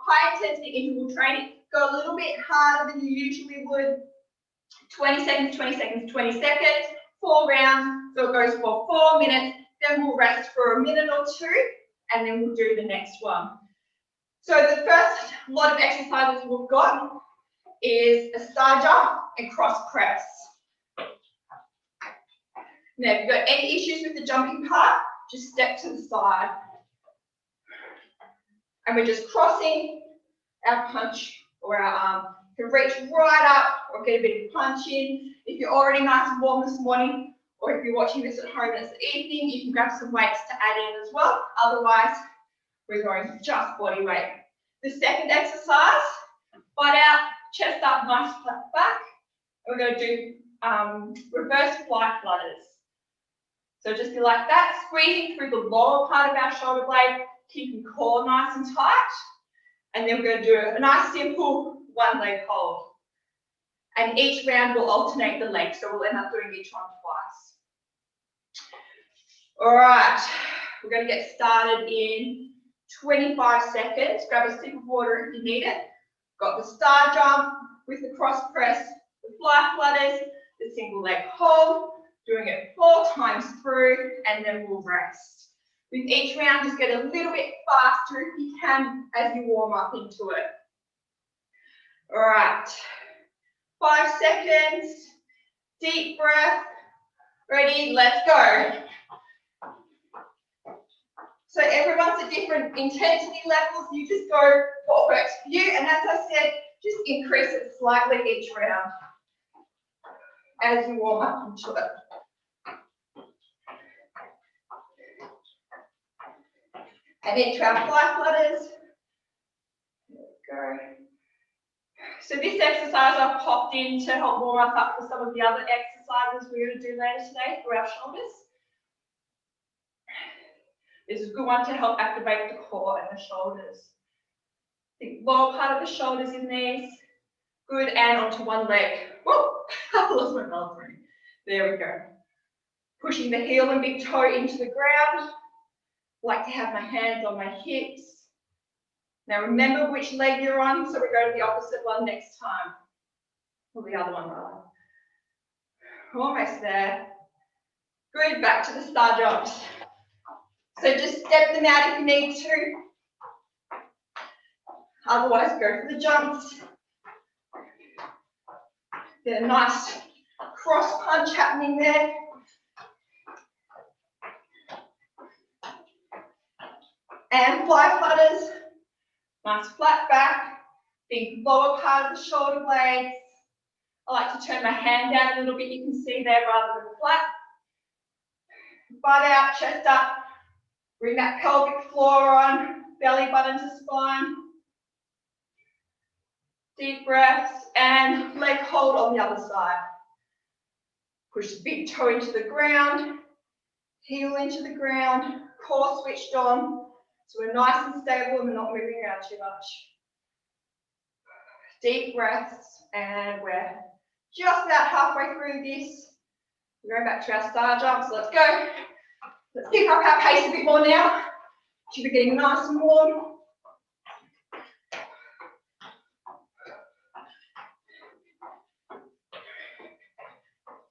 high intensity interval training. Go a little bit harder than you usually would. 20 seconds, 20 seconds, 20 seconds, 4 rounds. So it goes for 4 minutes. Then we'll rest for a minute or two, and then we'll do the next one. So the first lot of exercises we've got is a star jump and cross press. Now, if you've got any issues with the jumping part, just step to the side. And we're just crossing our punch or our arm. You can reach right up or get a bit of punch in. If you're already nice and warm this morning, or if you're watching this at home and it's the evening, you can grab some weights to add in as well. Otherwise, we're going just body weight. The second exercise, butt out, chest up, nice flat back. And we're going to do reverse flight flutters. So just be like that, squeezing through the lower part of our shoulder blade, keeping core nice and tight. And then we're going to do a nice simple one leg hold. And each round will alternate the legs, so we'll end up doing each one twice. All right, we're going to get started in 25 seconds. Grab a sip of water if you need it. Got the star jump with the cross press, the fly flutters, the single leg hold. Doing it 4 times through, and then we'll rest. With each round, just get a little bit faster if you can as you warm up into it. All right, 5 seconds, deep breath, ready, let's go. So everyone's at different intensity levels, you just go what works for you, and as I said, just increase it slightly each round as you warm up into it. And into our fly flutters. There we go. So this exercise I've popped in to help warm us up for some of the other exercises we're going to do later today for our shoulders. This is a good one to help activate the core and the shoulders. The lower part of the shoulders in these. Good, and onto one leg. Whoa, I lost my balance. There we go. Pushing the heel and big toe into the ground. Like to have my hands on my hips. Now remember which leg you're on, so we go to the opposite one next time. Or the other one rather. Almost there. Good, back to the star jumps. So just step them out if you need to. Otherwise go for the jumps. Get a nice cross punch happening there. And fly flutters, nice flat back, big lower part of the shoulder blades. I like to turn my hand down a little bit, you can see there rather than flat. Butt out, chest up, bring that pelvic floor on, belly button to spine. Deep breaths and leg hold on the other side. Push the big toe into the ground, heel into the ground, core switched on. So we're nice and stable and we're not moving around too much. Deep breaths, and we're just about halfway through this. We're going back to our star jumps. Let's go. Let's pick up our pace a bit more now. Should be getting nice and warm.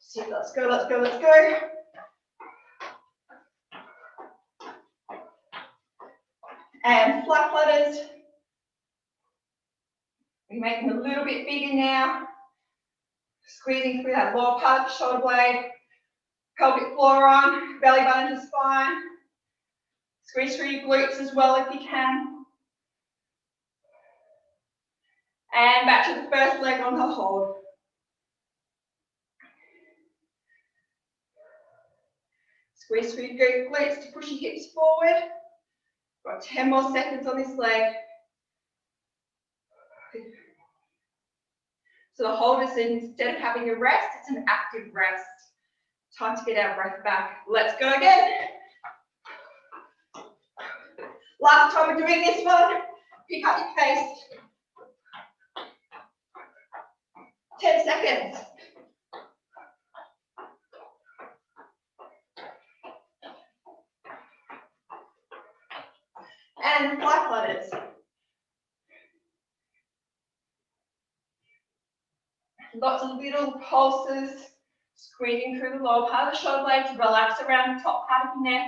So let's go, let's go, let's go. And flat flutters. We make them a little bit bigger now. Squeezing through that lower part of the shoulder blade. Pelvic floor on, belly button to spine. Squeeze through your glutes as well if you can. And back to the first leg on the hold. Squeeze through your glutes to push your hips forward. Got 10 more seconds on this leg. So the hold is, instead of having a rest, it's an active rest. Time to get our breath back. Let's go again. Last time we're doing this one, pick up your pace. 10 seconds. And fly flutters. Lots of little pulses, squeezing through the lower part of the shoulder blades, relax around the top part of your neck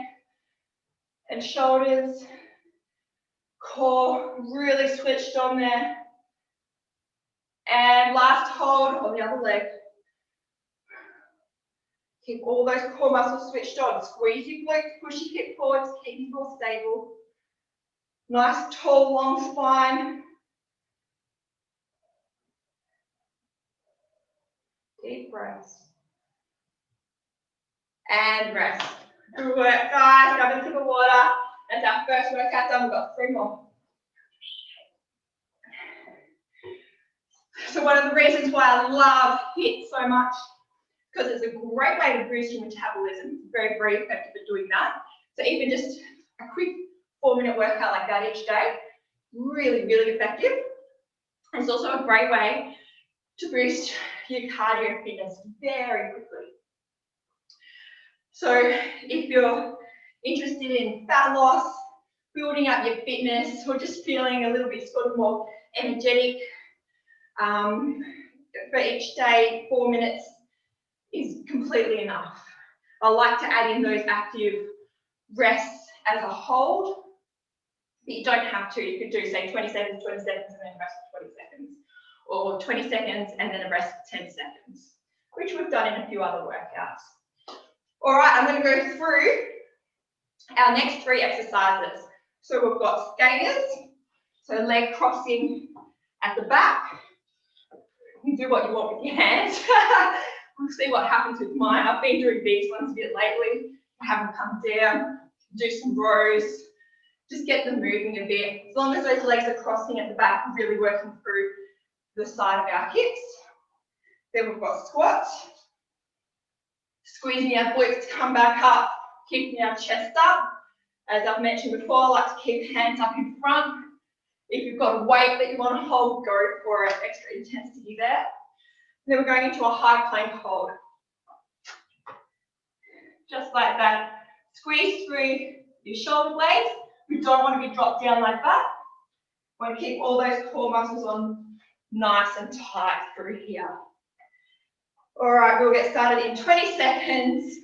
and shoulders. Core really switched on there. And last hold on the other leg. Keep all those core muscles switched on. Squeeze your glutes, push your hip forwards, keep your core stable. Nice, tall, long spine. Deep breaths. And rest. Good work, guys. Grab a sip of water. That's our first workout done. We've got 3 more. So one of the reasons why I love HIIT so much, because it's a great way to boost your metabolism. It's very, very effective at doing that. So even just a quick 4-minute workout like that each day, really, really effective. And it's also a great way to boost your cardio fitness very quickly. So if you're interested in fat loss, building up your fitness, or just feeling a little bit sort of more energetic, for each day, 4 minutes is completely enough. I like to add in those active rests as a hold, but you don't have to. You could do, say, 20 seconds, 20 seconds, and then rest for 20 seconds, or 20 seconds and then a rest for 10 seconds, which we've done in a few other workouts. All right, I'm going to go through our next 3 exercises. So we've got skaters, so leg crossing at the back. You do what you want with your hands. We'll see what happens with mine. I've been doing these ones a bit lately. I haven't come down, do some rows, just get them moving a bit. As long as those legs are crossing at the back, really working through the side of our hips. Then we've got squats. Squeezing our glutes to come back up, keeping our chest up. As I've mentioned before, I like to keep hands up in front. If you've got a weight that you want to hold, go for it. Extra intensity there. Then we're going into a high plank hold. Just like that. Squeeze through your shoulder blades. We don't want to be dropped down like that. We want to keep all those core muscles on nice and tight through here. All right, we'll get started in 20 seconds.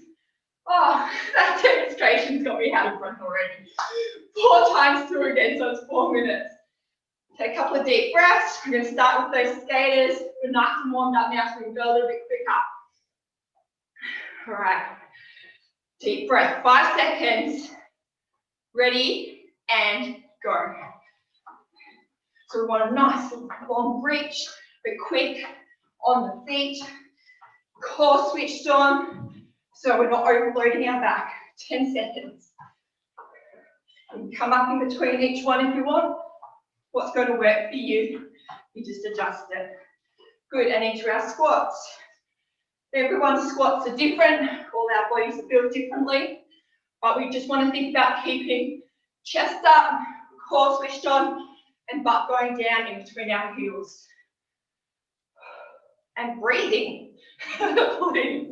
Oh, that demonstration's got me out of breath already. 4 times through again, so it's 4 minutes. Take a couple of deep breaths. We're going to start with those skaters. We're nice and warmed up now, so we can go a little bit quicker. All right. Deep breath. 5 seconds. Ready and go. So we want a nice long reach, but quick on the feet. Core switched on, so we're not overloading our back. 10 seconds. You can come up in between each one if you want. What's going to work for you, you just adjust it. Good, and into our squats. Everyone's squats are different, all our bodies are built differently, but we just want to think about keeping chest up, core switched on, and butt going down in between our heels. And breathing, please.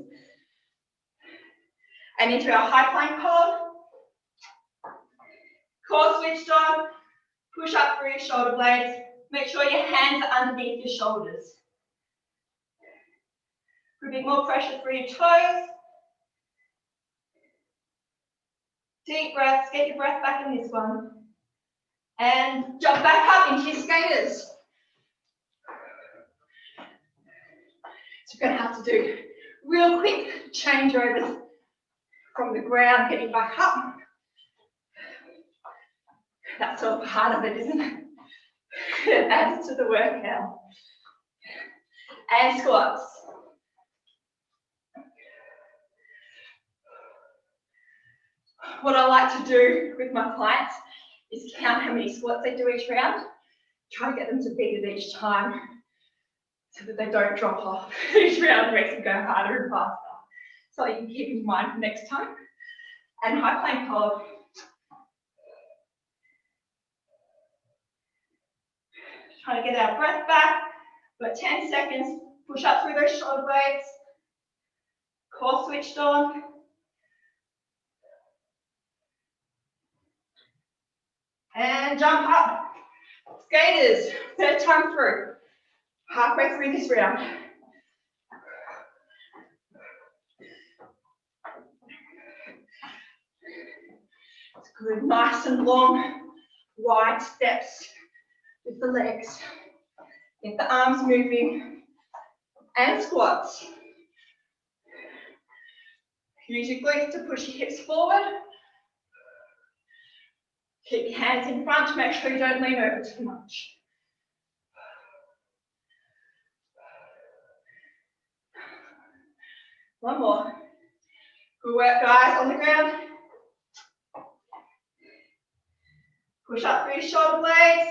And into our high plank hold. Core switched on. Push up through your shoulder blades. Make sure your hands are underneath your shoulders. A bit more pressure through your toes. Deep breaths. Get your breath back in this one. And jump back up into your skaters. So you're going to have to do real quick changeovers from the ground, getting back up. That's all part of it, isn't it? It adds to the workout. And squats. What I like to do with my clients is count how many squats they do each round. Try to get them to beat it each time so that they don't drop off each round. Makes them go harder and faster. So you can keep in mind for next time. And high plank hold. Trying to get our breath back. Got 10 seconds. Push up through those shoulder blades. Core switched on. And jump up. Skaters, 3rd time through. Halfway through this round. Good, nice and long, wide steps with the legs. Get the arms moving. And squats. Use your glutes to push your hips forward. Keep your hands in front to make sure you don't lean over too much. One more. Good work, guys, on the ground. Push up through your shoulder blades.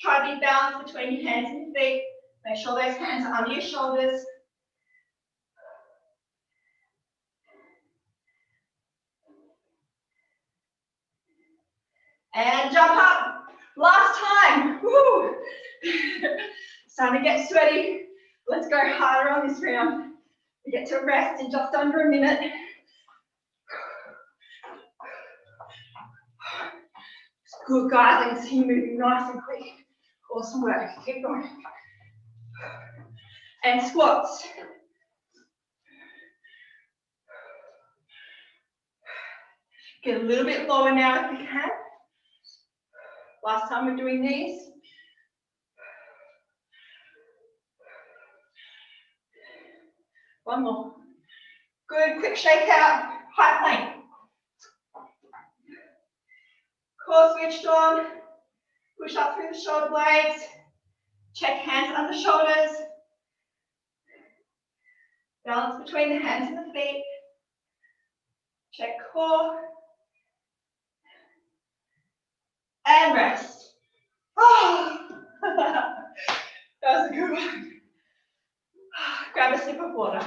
Try to be balanced between your hands and your feet. Make sure those hands are under your shoulders. And jump up. Last time. Woo. Starting to get sweaty. Let's go harder on this round. We get to rest in just under a minute. Good, guys. I can see you moving nice and quick. Awesome work. Keep going. And squats. Get a little bit lower now if you can. Last time we're doing these. One more. Good, quick shake out, high plank. Core switched on. Push up through the shoulder blades. Check hands under shoulders. Balance between the hands and the feet. Check core. And rest. Oh. That was a good one. Grab a sip of water.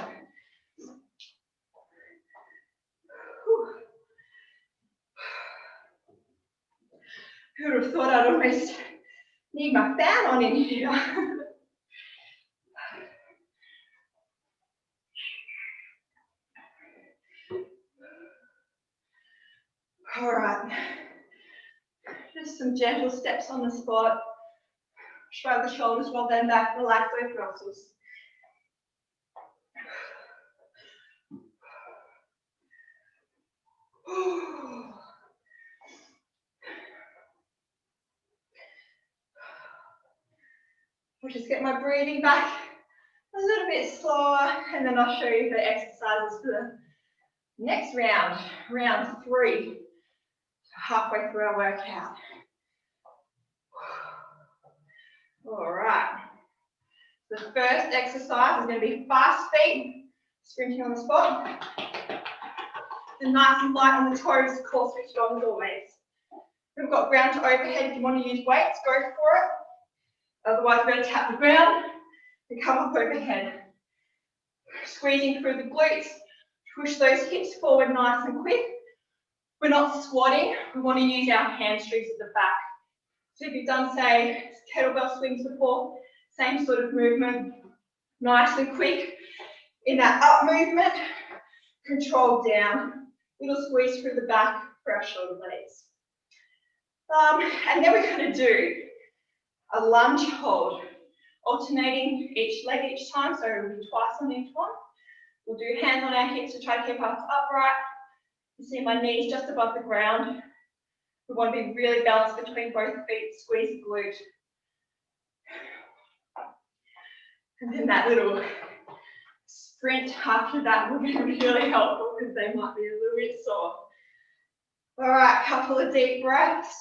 Who would have thought I'd almost need my fan on in here? All right. Just some gentle steps on the spot. Shrug the shoulders, roll them back, relax those muscles. I'll just get my breathing back a little bit slower, and then I'll show you the exercises for the next round, round 3, halfway through our workout. All right. The first exercise is going to be fast feet, sprinting on the spot. And nice and light on the toes, core switched on as always. We've got ground to overhead. If you want to use weights, go for it. Otherwise, we're going to tap the ground and come up overhead. Squeezing through the glutes, push those hips forward nice and quick. We're not squatting, we want to use our hamstrings at the back. So if you've done, say, kettlebell swings before, same sort of movement, nice and quick. In that up movement, control down, little squeeze through the back for our shoulder blades. And then we're going to do a lunge hold, alternating each leg each time, so we'll do twice on each one. We'll do hands on our hips to try to keep us upright. You see my knees just above the ground. We want to be really balanced between both feet, squeeze the glute. And then that little sprint after that will be really helpful because they might be a little bit sore. All right, couple of deep breaths.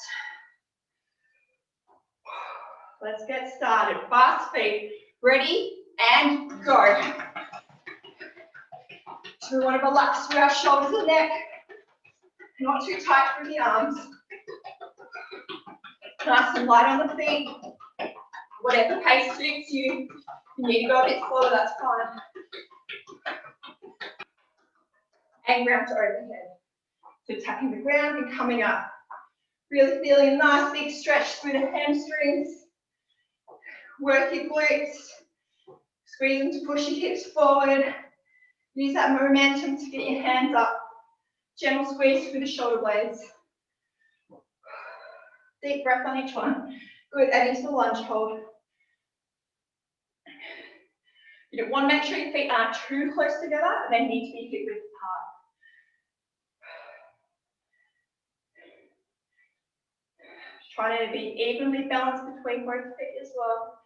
Let's get started. Fast feet. Ready and go. So we want to relax through our shoulders and neck. Not too tight through the arms. Nice and light on the feet. Whatever pace suits you. If you need to go a bit slower, that's fine. And ground to overhead. So tapping the ground and coming up. Really feeling a nice big stretch through the hamstrings. Work your glutes. Squeeze them to push your hips forward. Use that momentum to get your hands up. Gentle squeeze through the shoulder blades. Deep breath on each one. Good, and into the lunge hold. You don't want to make sure your feet aren't too close together, but they need to be hip width apart. Try to be evenly balanced between both feet as well.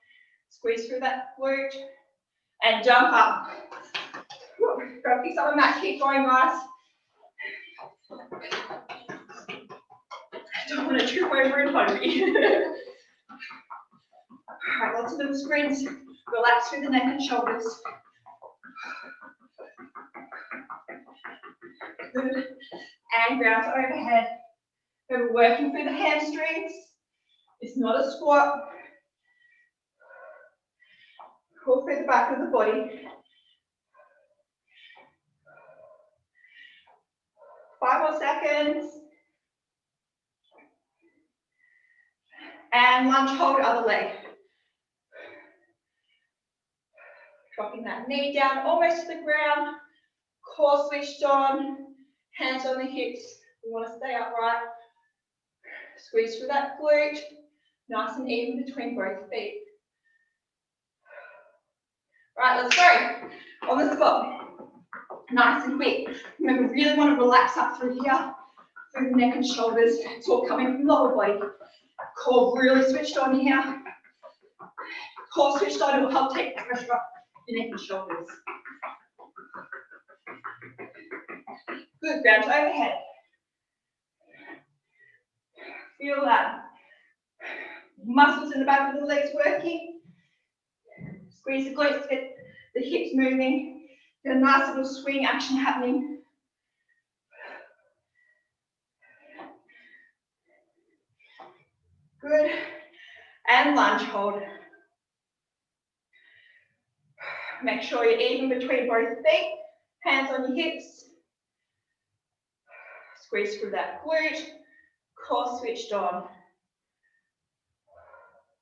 Squeeze through that glute and jump up. Go pick up a mat, keep going, guys. I don't want to trip over in front of me. Alright, lots of little sprints. Relax through the neck and shoulders. Good. And ground to overhead. We're working through the hamstrings. It's not a squat. Pull through the back of the body. 5 more seconds. And lunge hold other leg. Dropping that knee down almost to the ground. Core switched on. Hands on the hips. We want to stay upright. Squeeze through that glute. Nice and even between both feet. Right, let's go. On the spot. Nice and quick. Remember, really want to relax up through here. Through the neck and shoulders. It's all coming from the lower body. Core really switched on here. Core switched on, it will help take the pressure off the neck and shoulders. Good, ground to overhead. Feel that. Muscles in the back of the legs working. Squeeze the glutes, get the hips moving. Get a nice little swing action happening. Good. And lunge hold. Make sure you're even between both feet. Hands on your hips. Squeeze through that glute. Core switched on.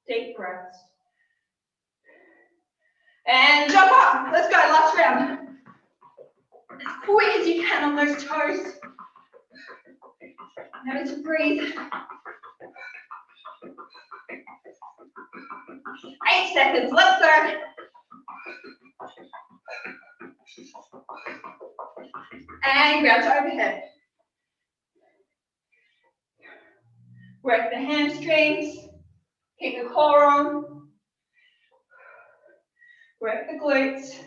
Deep breaths. And jump up. Let's go, last round. As quick as you can on those toes. Remember to breathe. 8 seconds, let's go. And ground to overhead. Work the hamstrings. Keep the core on. Work the glutes.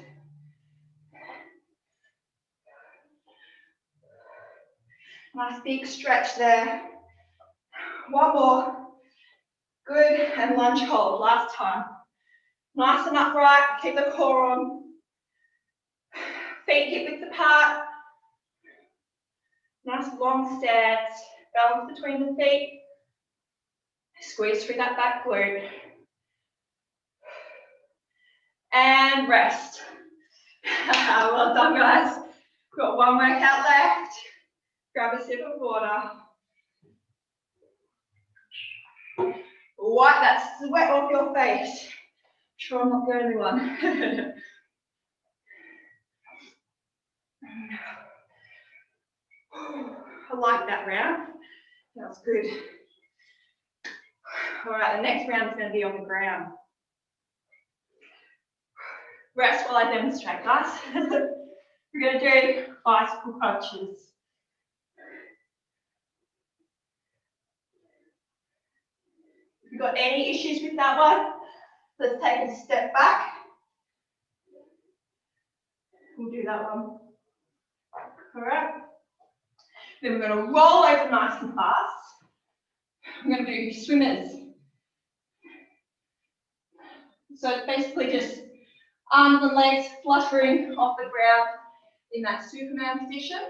Nice big stretch there. One more. Good, and lunge hold, last time. Nice and upright, keep the core on. Feet hip width apart. Nice long stance, balance between the feet. Squeeze through that back glute. And rest. Well done, guys. We've got one workout left. Grab a sip of water. Wipe that sweat off your face. Sure, I'm not the only one. I like that round. That was good. All right, the next round is going to be on the ground. Rest while I demonstrate, guys. We're going to do bicycle crunches. If you've got any issues with that one, let's take a step back. We'll do that one. All right. Then we're going to roll over nice and fast. We're going to do swimmers. So it's basically just arms and legs fluttering off the ground in that Superman position.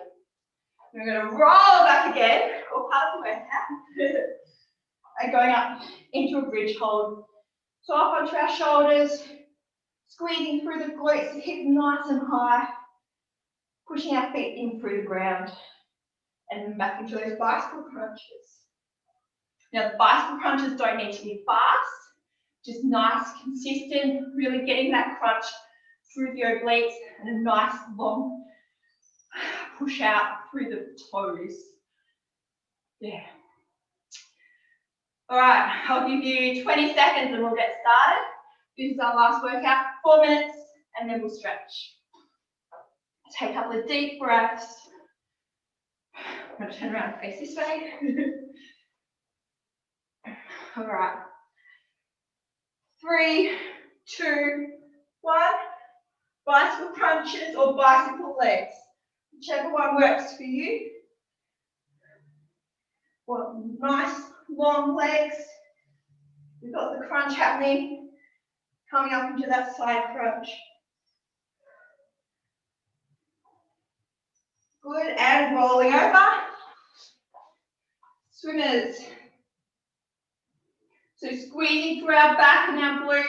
We're going to roll back again, or part of the workout, and going up into a bridge hold. So up onto our shoulders, squeezing through the glutes, the hips nice and high, pushing our feet in through the ground, and then back into those bicycle crunches. Now the bicycle crunches don't need to be fast, just nice, consistent, really getting that crunch through the obliques and a nice long push out through the toes. Yeah. All right, I'll give you 20 seconds and we'll get started. This is our last workout, 4 minutes, and then we'll stretch. Take a couple of deep breaths. I'm going to turn around and face this way. All right. 3, 2, 1. Bicycle crunches or bicycle legs. Whichever one works for you. Well, nice long legs. We've got the crunch happening, coming up into that side crunch. Good, and rolling over. Swimmers. So squeezing through our back and our glutes.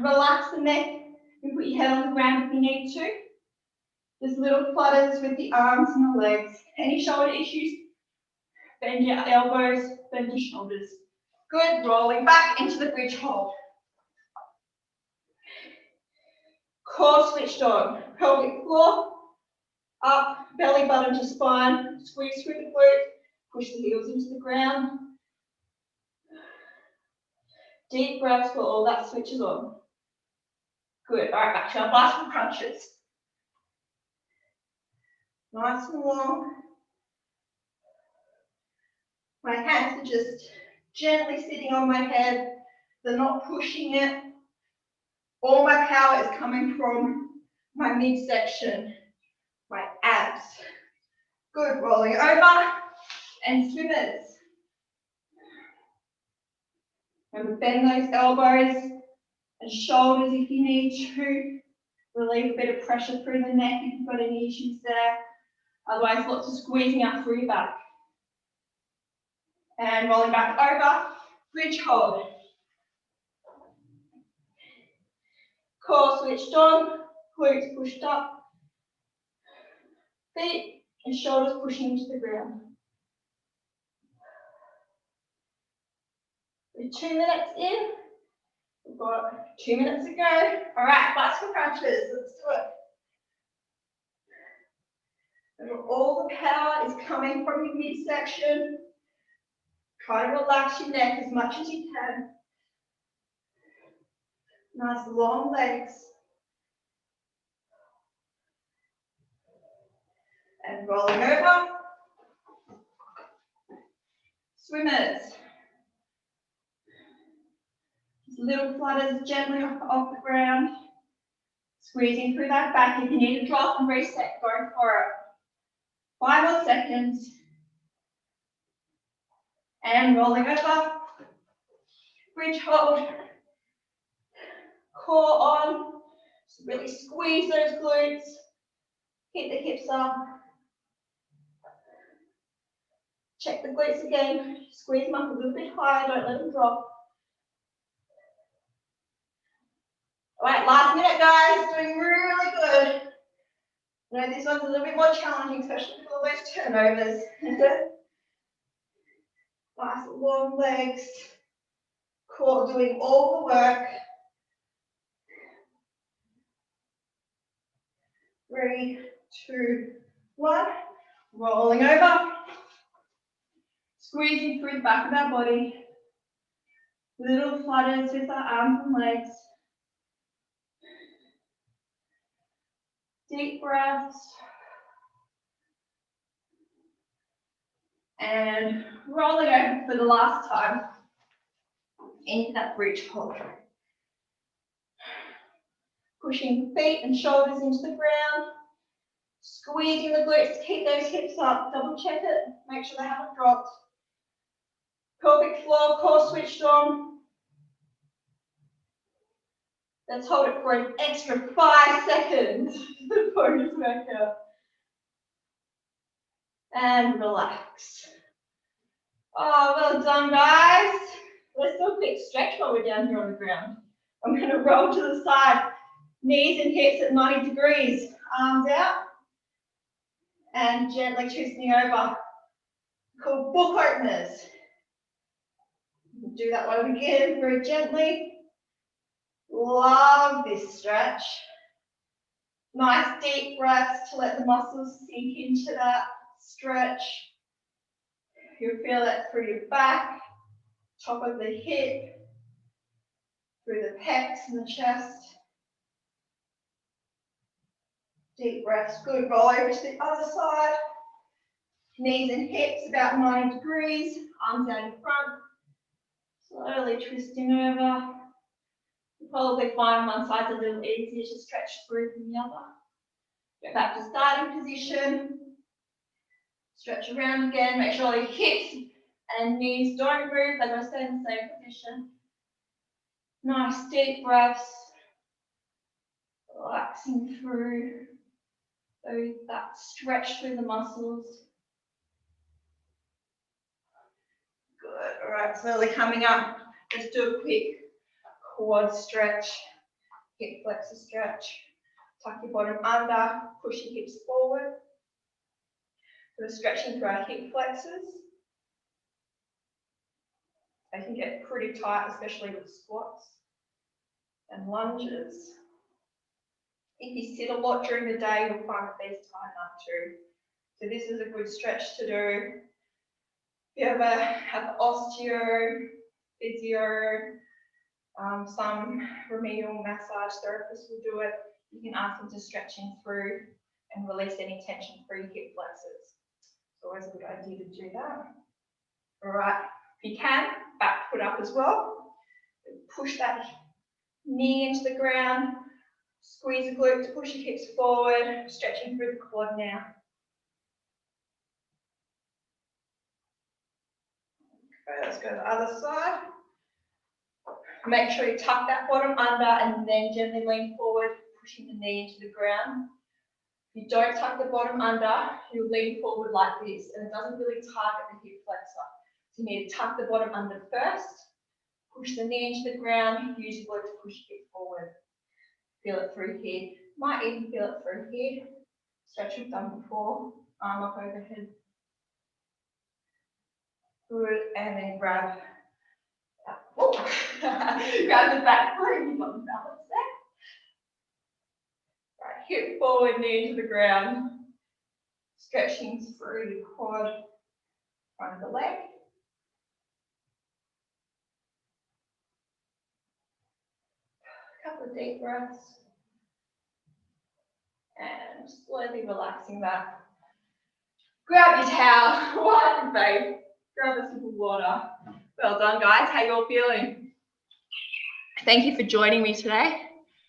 Relax the neck and put your head on the ground if you need to. Just little flutters with the arms and the legs. Any shoulder issues? Bend your elbows, bend your shoulders. Good, rolling back into the bridge hold. Core switched on. Pelvic floor, up, belly button to spine. Squeeze through the glute, push the heels into the ground. Deep breaths while all that switches on. Good, all right, back to our bicycle crunches. Nice and long. My hands are just gently sitting on my head. They're not pushing it. All my power is coming from my midsection, my abs. Good, rolling over and swimmers. Remember, bend those elbows and shoulders if you need to. Relieve a bit of pressure through the neck if you've got any issues there. Otherwise, lots of squeezing out through your back. And rolling back over, bridge hold. Core switched on, glutes pushed up, feet and shoulders pushing into the ground. We're 2 minutes in. We've got 2 minutes to go. All right, bicycle crunches. Let's do it. And all the power is coming from your midsection. Try to relax your neck as much as you can. Nice long legs. And rolling over. Swimmers. Just little flutters gently off the ground. Squeezing through that back. If you need to drop and reset, go for it. 5 more seconds. And rolling over. Bridge hold. Core on. Just really squeeze those glutes. Keep the hips up. Check the glutes again. Squeeze them up a little bit higher. Don't let them drop. All right, last minute, guys. Doing really good. I know this one's a little bit more challenging, especially with all those turnovers. Nice long legs. Core doing all the work. 3, 2, 1. Rolling over. Squeezing through the back of our body. Little flutters with our arms and legs. Deep breaths. And rolling over for the last time into that bridge hold. Pushing feet and shoulders into the ground. Squeezing the glutes to keep those hips up. Double check it. Make sure they haven't dropped. Pelvic floor, core switched on. Let's hold it for an extra 5 seconds before this workout. And relax. Oh, well done, guys. Let's do a quick stretch while we're down here on the ground. I'm going to roll to the side, knees and hips at 90 degrees, arms out, and gently twisting over. Called book openers. Do that one again, very gently. Love this stretch. Nice deep breaths to let the muscles sink into that stretch. You'll feel that through your back, top of the hip, through the pecs and the chest. Deep breaths, good. Roll over to the other side. Knees and hips about 90 degrees, arms out in front. Slowly twisting over. You'll probably find one side's a little easier to stretch through than the other. Go back to starting position. Stretch around again. Make sure your hips and knees don't move. They're going to stay in the same position. Nice deep breaths. Relaxing through that stretch through the muscles. Good. All right, slowly coming up. Let's do a quick quad stretch, hip flexor stretch. Tuck your bottom under, push your hips forward. We're stretching through our hip flexors. They can get pretty tight, especially with squats and lunges. If you sit a lot during the day, you'll find that these tighten up too. So this is a good stretch to do. If you ever have osteo, physio, some remedial massage therapists will do it. You can ask them to stretching through and release any tension through your hip flexors. It's always a good idea to do that. All right, if you can, back foot up as well. Push that knee into the ground. Squeeze the glutes to push your hips forward, stretching through the quad now. Okay, let's go to the other side. Make sure you tuck that bottom under and then gently lean forward, pushing the knee into the ground. If you don't tuck the bottom under, you'll lean forward like this, and it doesn't really target the hip flexor. So you need to tuck the bottom under first, push the knee into the ground, use your glute to push your hip forward. Feel it through here. Might even feel it through here. Stretch we've done before. Arm up overhead. Good, and then grab grab the back foot and you've got the balance there. Right, hip forward, knee into the ground. Stretching through the quad, front of the leg. A couple of deep breaths. And slowly relaxing that. Grab your towel, wipe your face, grab a sip of water. Well done, guys. How you all feeling? Thank you for joining me today.